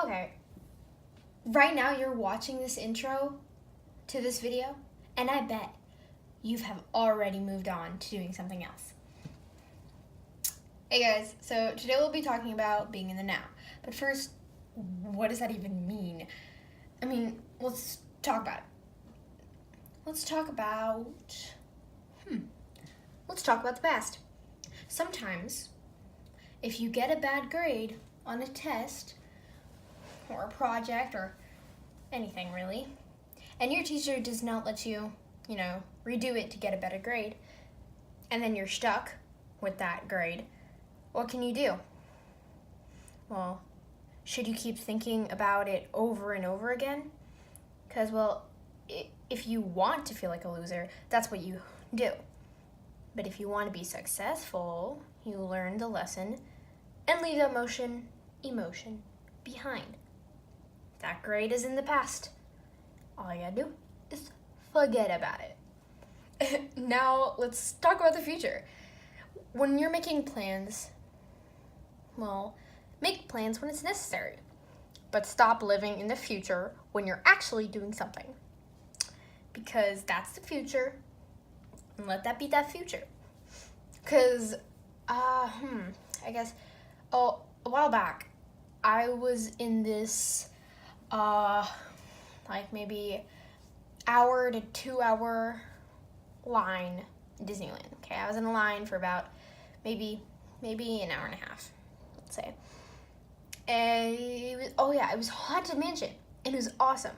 Okay, right now you're watching this intro to this video, and I bet you have already moved on to doing something else. Hey guys, so today we'll be talking about being in the now. But first, what does that even mean? Let's talk about it. Let's talk about the past. Sometimes, if you get a bad grade on a test or a project or anything really, and your teacher does not let you, redo it to get a better grade, and then you're stuck with that grade, what can you do? Well, should you keep thinking about it over and over again? Because, if you want to feel like a loser, that's what you do. But if you want to be successful, you learn the lesson and leave that emotion behind. That grade is in the past. All you gotta do is forget about it. Now, let's talk about the future. When you're making plans, make plans when it's necessary. But stop living in the future when you're actually doing something. Because that's the future, and let that be that future. Because, a while back, I was in this, maybe hour to 2 hour line in Disneyland. Okay, I was in a line for about maybe an hour and a half, let's say. And it was Haunted Mansion, and it was awesome.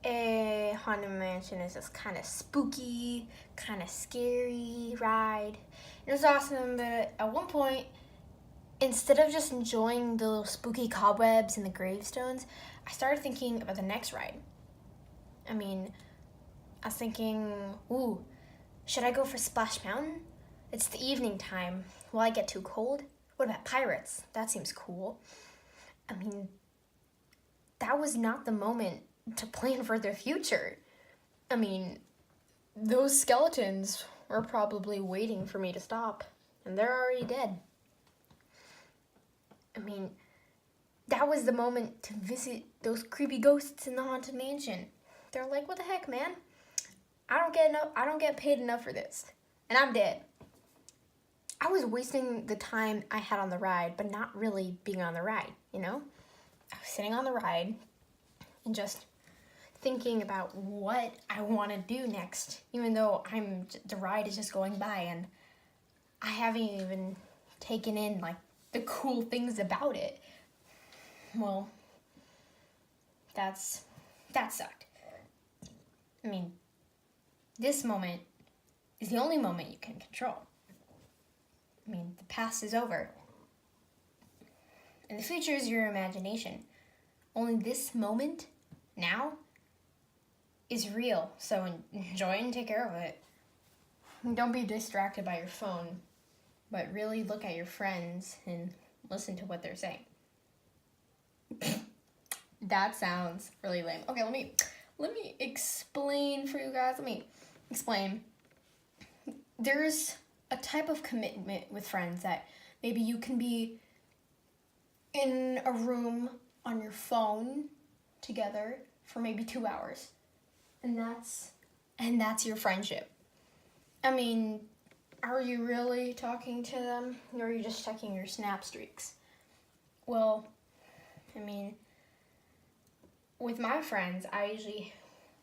Haunted Mansion is this kind of spooky, kind of scary ride. It was awesome, but at one point, instead of just enjoying the little spooky cobwebs and the gravestones, I started thinking about the next ride. I was thinking, should I go for Splash Mountain? It's the evening time. Will I get too cold? What about Pirates? That seems cool. That was not the moment to plan for the future. Those skeletons were probably waiting for me to stop, and they're already dead. That was the moment to visit those creepy ghosts in the Haunted Mansion. They're like, what the heck, man? I don't get paid enough for this, and I'm dead. I was wasting the time I had on the ride, but not really being on the ride, I was sitting on the ride and just thinking about what I want to do next, even though the ride is just going by, and I haven't even taken in, the cool things about it. Well, that sucked. This moment is the only moment you can control. The past is over. And the future is your imagination. Only this moment, now, is real. So enjoy and take care of it. Don't be distracted by your phone, but really look at your friends and listen to what they're saying. That sounds really lame. Okay, let me explain for you guys. Let me explain. There's a type of commitment with friends that maybe you can be in a room on your phone together for maybe 2 hours. And that's your friendship. Are you really talking to them, or are you just checking your snap streaks? Well, with my friends, I usually,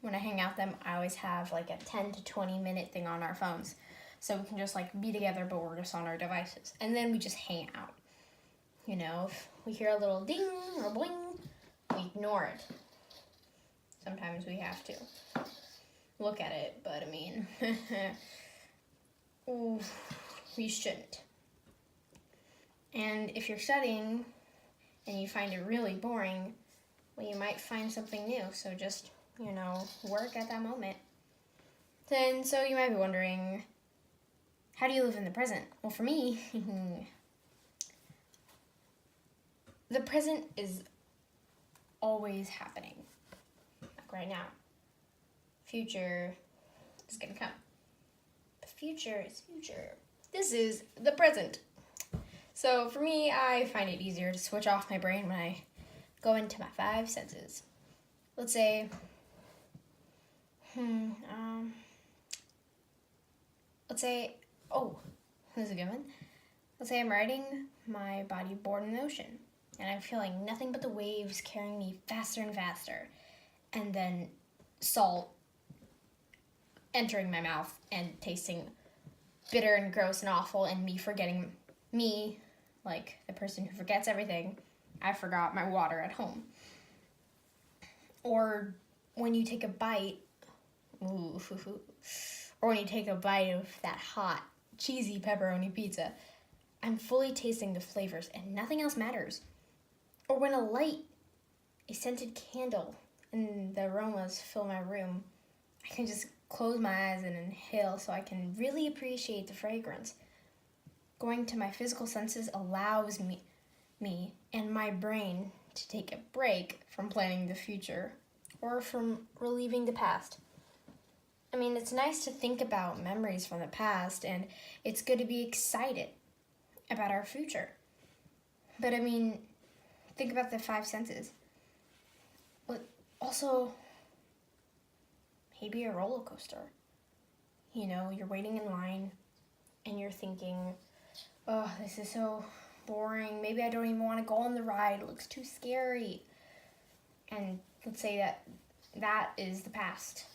when I hang out with them, I always have a 10 to 20 minute thing on our phones. So we can just be together, but we're just on our devices. And then we just hang out. If we hear a little ding or bling, we ignore it. Sometimes we have to look at it, but we shouldn't. And if you're studying and you find it really boring, you might find something new. So just, work at that moment. Then, so you might be wondering, how do you live in the present? Well, for me, the present is always happening. Like right now. Future is gonna come. The future is future. This is the present. So for me, I find it easier to switch off my brain when I go into my five senses. Let's say, oh, this is a good one. Let's say I'm riding my bodyboard in the ocean, and I'm feeling nothing but the waves carrying me faster and faster, and then salt entering my mouth and tasting bitter and gross and awful, and me forgetting me, like the person who forgets everything. I forgot my water at home. Or when you take a bite, or when you take a bite of that hot, cheesy pepperoni pizza, I'm fully tasting the flavors and nothing else matters. Or when a scented candle, and the aromas fill my room, I can just close my eyes and inhale so I can really appreciate the fragrance. Going to my physical senses allows me and my brain to take a break from planning the future or from reliving the past. I mean, it's nice to think about memories from the past, and it's good to be excited about our future. But I mean, think about the five senses. Also, maybe a roller coaster. You know, you're waiting in line and you're thinking, oh, this is so boring. Maybe I don't even want to go on the ride. It looks too scary. And let's say that is the past.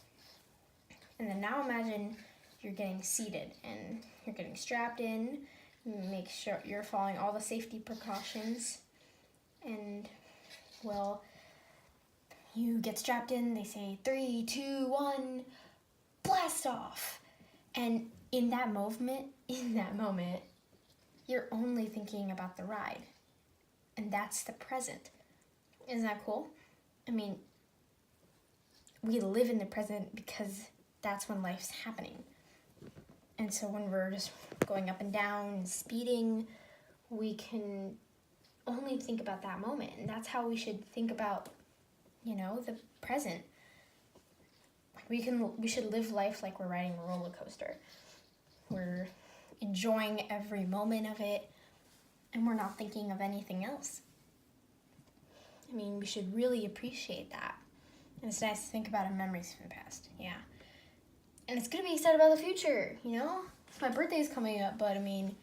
And then now imagine you're getting seated and you're getting strapped in. Make sure you're following all the safety precautions. And, well, you get strapped in. They say 3, 2, 1, blast off. And in that moment, you're only thinking about the ride. And that's the present. Isn't that cool? I mean, we live in the present because that's when life's happening. And so when we're just going up and down and speeding, we can only think about that moment. And that's how we should think about, the present. We should live life like we're riding a roller coaster. We're enjoying every moment of it, and we're not thinking of anything else. I mean, we should really appreciate that. And it's nice to think about our memories from the past, yeah. And it's good to be excited about the future, My birthday's coming up, but I mean,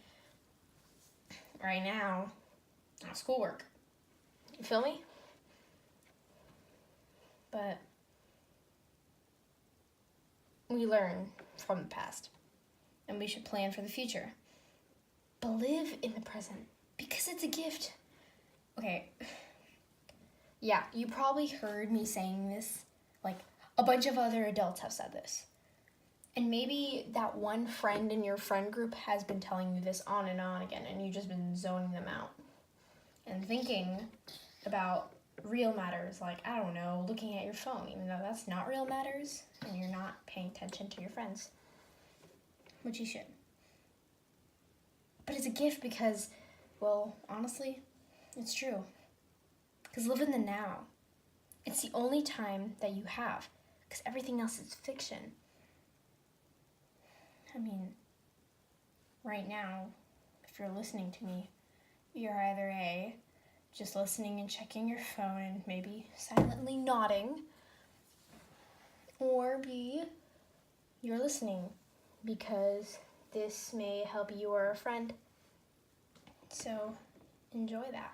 right now, I have schoolwork. You feel me? But we learn from the past, and we should plan for the future. But live in the present, because it's a gift. Okay, yeah, you probably heard me saying this, like a bunch of other adults have said this. And maybe that one friend in your friend group has been telling you this on and on again, and you've just been zoning them out and thinking about real matters, like, I don't know, looking at your phone, even though that's not real matters, and you're not paying attention to your friends, which you should. But it's a gift because, well, honestly, it's true. Because live in the now. It's the only time that you have, because everything else is fiction. I mean, right now, if you're listening to me, you're either A, just listening and checking your phone and maybe silently nodding, or B, you're listening because this may help you or a friend. So enjoy that.